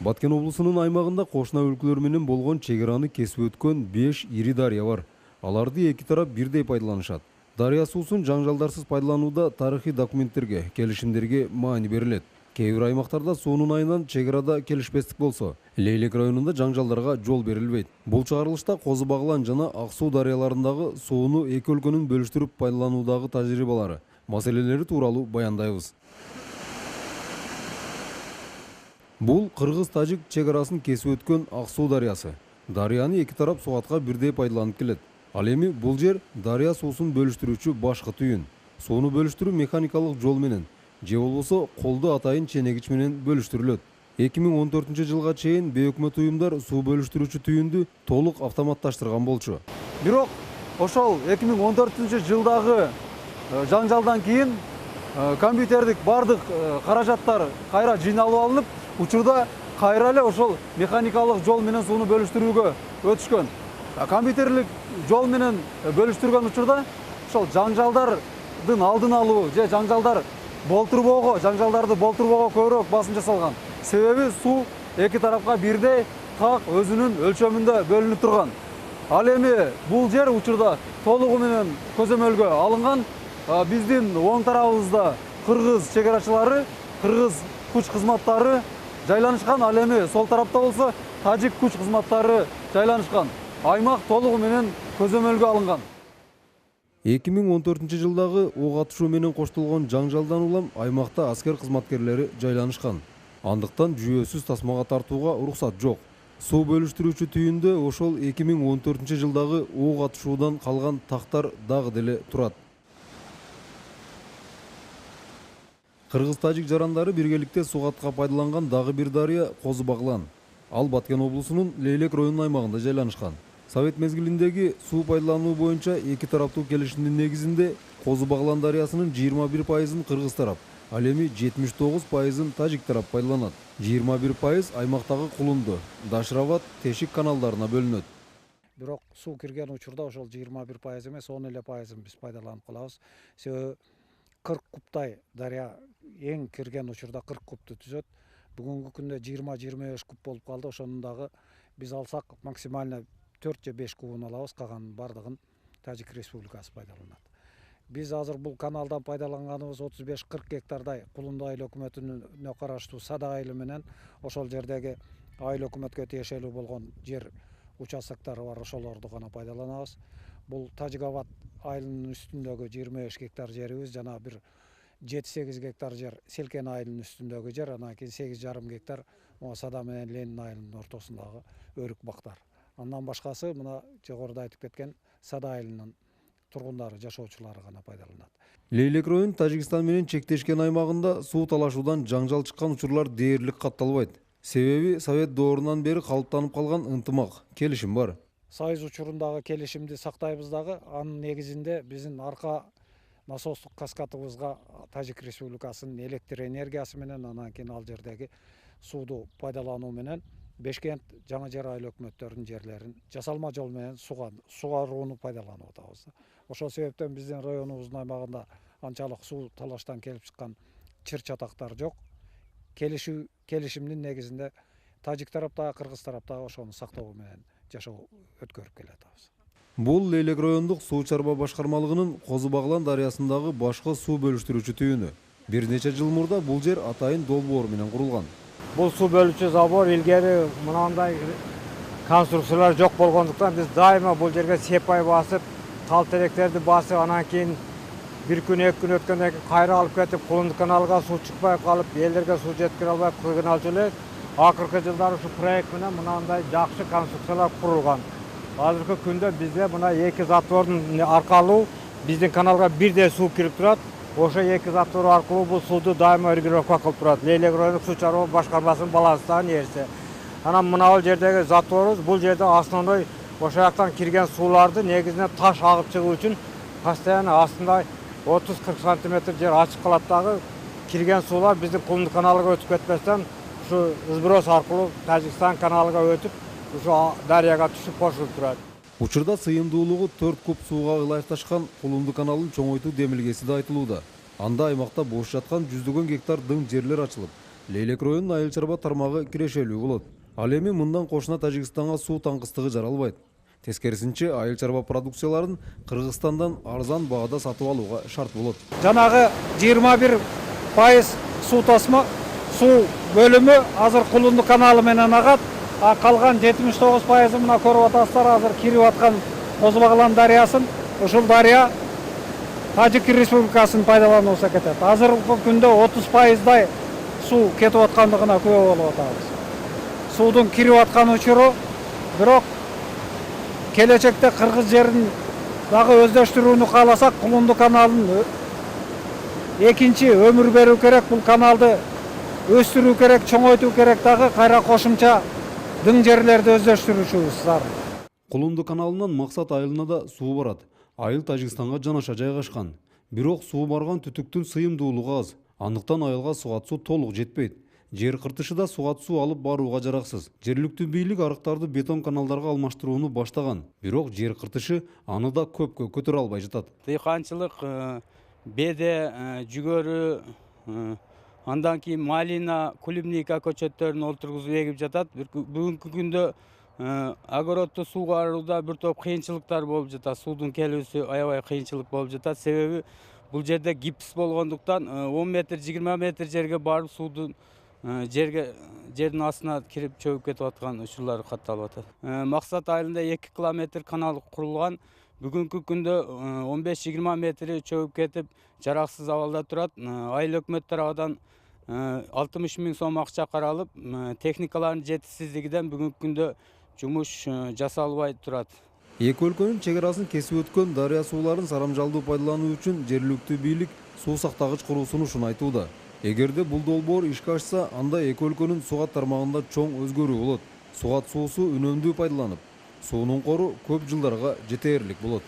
Баткен облусунун аймагында кошуна өлкөлөр менен болгон чек араны кесип өткөн 5 ири дарыя бар. Аларды эки тарап бирдей пайдаланышат. Дарыя суусун жаңжалдарсыз пайдаланууда тарыхый документтерге, келишимдерге маани берилет. Кээ бир аймактарда суунун айынан чек арада келишпестик болсо, Лейлек районунда жаңжалдарга жол берилбейт. Бул чыгарылышта Козу Баглан жана Ак Суу дарыяларындагы сууну эки өлкөнүн бөлүштүрүп пайдалануудагы тажрыйбалары, маселелери тууралуу баяндайбыз. Бул кыргыз-тажик чек арасын кесип өткөн Ак Суу дарыясы. Дарыяны эки тарап сугатка бирдей пайдаланып келет. Ал эми бул жер дарыя суусун бөлүштүрүүчү башкы түйүн. Сууну бөлүштүрүү механикалык жол менен же болбосо колду атайын ченегич менен бөлүштүрүлөт. 2014 жылга чейин бейөкмөт уюмдар суу бөлүштүрүүчү түйүндү толук автоматташтырган болчу. Бирок ошол 2014 жылдагы жаңжалдан кийин компьютердик бардык каражаттар кайра жыйналып алынып, учурда кайра эле ошол механикалык жол менен сууну бөлүштүрүүгө өтүшкөн. Компьютерлик жол менен бөлүштүргөн учурда ошол жаңжалдардын алдын алуу же жаңжалдарды болтурбоого көбүрөөк басым жасалган. Себеби суу эки тарапка бирдей так өзүнүн өлчөмүндө бөлүнүп турган. Ал эми бул жер учурда толугу менен көзөмөлгө алынган. Биздин оң тарабыбызда кыргыз чек арачылары, кыргыз күч кызматтары жайланышкан. Ал эми сол тарапта болсо тажик күч кызматтары жайланышкан. Аймак толугу менен көзөмөлгө алынган. 2014 жылдагы ок атышуу менен коштолгон жаңжалдан улам аймакта аскер кызматкерлери жайланышкан. Андыктан жүйөсүз тасмага тартууга уруксат жок. Суу бөлүштүрүүчү түйүндө ошол 2014 жылдагы ок атышуудан калган тактар дагы деле турат. Кыргыз-тажик жарандары биргеликте сугатка пайдаланган дагы бир дарыя Козу Баглан. Ал Баткен облусунун Лейлек районунун аймагында жайланышкан. Совет мезгилиндеги суу пайдалануу боюнча эки тараптуу келишимдин негизинде Козу Баглан дарыясынын 21%-ын кыргыз тарап, ал эми 79%-ын тажик тарап пайдаланат. 21% аймактагы Кулунду, Дашырабад, Тешик каналдарына бөлүнөт. Бирок суу кирген учурда ошол 21% эмес 10% биз пайдаланып калабыз. Себеби 40 кубтай дарыя эң кирген учурда 40 кубту түзөт. Бүгүнкү күндө 20-25 куб болуп калды. Ошонун дагы биз алсак максимально 4 же 5 кубун алабыз, калганын бардыгын Тажик Республикасы пайдаланат. Биз азыр бул каналдан пайдаланганыбыз 35-40 гектардай Кулунду айыл өкмөтүнө караштуу Сада айылы менен ошол жердеги айыл өкмөткө тиешелүү болгон жер участоктары бар, ошолорду гана пайдаланабыз. Бул Тажикабад айылынын үстүндөгү 25 гектар жерибиз, жана бир 7-8 гектар жер Селкен айылынын үстүндөгү жер, анан кийин 8,5 гектар Сада менен Ленин айылынын ортосундагы өрүк бактар. Андан башкасы мына жогоруда айтып кеткен Сада айылынын тургундары, жашоочулары гана пайдаланат. Лейлек район Тажикстан менен чектешкен аймагында суу талашуудан жаңжал чыккан учурлар дээрлик катталбайт. Себеби Совет доорунан бери калыптанып калган ынтымак, келишим бар. Союз учурундагы келишимди сактайбыз дагы, анын негизинде биздин арка насостук каскадыбызга Тажик Республикасынын электр энергиясы менен, анан кийин ал жердеги сууду пайдалануу менен Бешкент жаңы жер айыл өкмөттөрүнүн жерлерин жасалма жол менен сугарууну пайдаланып атабыз. Ошол себептен биздин районубуздун аймагында анчалык суу талаштан келип чыккан чыр чатактар жок. Келишимдин негизинде тажик тараптагы, кыргыз тараптагы ошону сактоо менен жашоо өткөрүп келатабыз. Бул Лейлек райондук суу чарба башкармалыгынын Козу Баглан дарыясындагы башкы суу бөлүштүрүүчү түйүнү. Бир нече жыл мурда бул жер атайын долбоор менен курулган. Бул суу бөлүүчү забор илгери мынандай конструкциялар жок болгондуктан биз дайыма бул жерге сепай басып, тал теректерди басып, анан кийин бир күн, 2 күн өткөндөн кийин кайра алып кетип, Кулунду каналга суу чыкпай калып, элдерге суу жеткире албай кыйналчу элек. Акыркы жылдары ушу проект менен мынандай жакшы конструкциялар курулган. Азыркы күндө бизде мына 2 затвордун аркалуу биздин каналга бирдей суу кирип турат. Ошо 2 затвор аркылуу бул сууду дайыма регулировка кылып турат. Лейлек райондук суу чарба башкармасынын балансындагы нерсе. Анан мына жердеги затворубуз, бул жерде основной ошо жактан кирген сууларды негизинен таш агып чыгуу үчүн постоянно астында 30-40 сантиметр жер ачык калат дагы. Кирген суулар биздин Кулунду каналыга өтүп кетпестен ушу сброс аркылуу Тажикстан каналыга өтүп, ушу дарыяга түшүп кошулуп турат. Учурда сыйымдуулугу 4 куб сууга ылайыкташкан Кулунду каналын чоңойтуу демилгеси да айтылууда. Анда аймакта бош жаткан 100 гектар дың жерлер ачылып, Лейлек районунун айыл чарба тармагы кирешелүү болот. Ал эми мындан кошуна Тажикстанга суу таңкыстыгы жаралбайт. Тескерисинче айыл чарба продукцияларын Кыргызстандан арзан баада сатып алууга шарт болот. Жанагы 21% суу тасма суу бөлүмү азыр Кулунду каналы менен агат. Калган 79% мына көрүп атасыздар, азыр кирип аткан Козу Баглан дарыясын, ушул дарыя Тажик Республикасын пайдалануусу кетет. Азыркы күндө 30%дай суу кетип аткандыгына күбө болуп атабыз. Суудун кирип аткан учуру, бирок келечекте Кыргыз жерин дагы өздөштүрүүнү кааласак, Кулунду каналын экинчи өмүр берүү керек, бул каналды өстүрүү керек, чоңойтуу керек, дагы кайра кошумча дың жерлерди өздөштүрүүчүбүз зарыл. Кулунду каналынан Максат айылына да суу барат. Айыл Тажикстанга жанаша жайгашкан. Бирок суу барган түтүктүн сыйымдуулугу аз. Андыктан айылга сугат суу толук жетпейт. Жер кыртышы да сугат суу алып барууга жараксыз. Жергиликтүү бийлик арыктарды бетон каналдарга алмаштырууну баштаган. Бирок жер кыртышы аны да көпкө көтөрө албай жатат. Дыйканчылык, беде, жүгөрү, андан кийин малина, клубника көчөттөрүн олтургузуп эгип жатат. Бүгүнкү күндө огородду сууга барууда бир топ кыйынчылыктар болуп жатат. Суудун келүүсү аябай кыйынчылык болуп жатат. Себеби бул жерде гипс болгондуктан 10 метр, 20 метр жерге барып суудун жердин астына кирип чөгүп кетип аткан учурлар катталып атат. Максат айылында 2 километр канал курулган. Бүгүнкү күндө 15-20 метри чөгүп кетип, жараксыз абалда турат. Айыл өкмөт тарабынан 60 000 сом акча каралып, техникалардын жетишсиздигинен бүгүнкү күндө жумуш жасалбай турат. Эки өлкөнүн чек арасын кесип өткөн дарыя сууларын сарамжалдуу пайдалануу үчүн жергиликтүү бийлик суу сактагыч куруусун ушунайтууда. Эгерде бул долбоор ишке ашса, анда эки өлкөнүн сугат тармагында чоң өзгөрүү болот. Сугат суусу үнөмдүү пайдаланып, суунун кору көп жылдарга жетээрлик болот.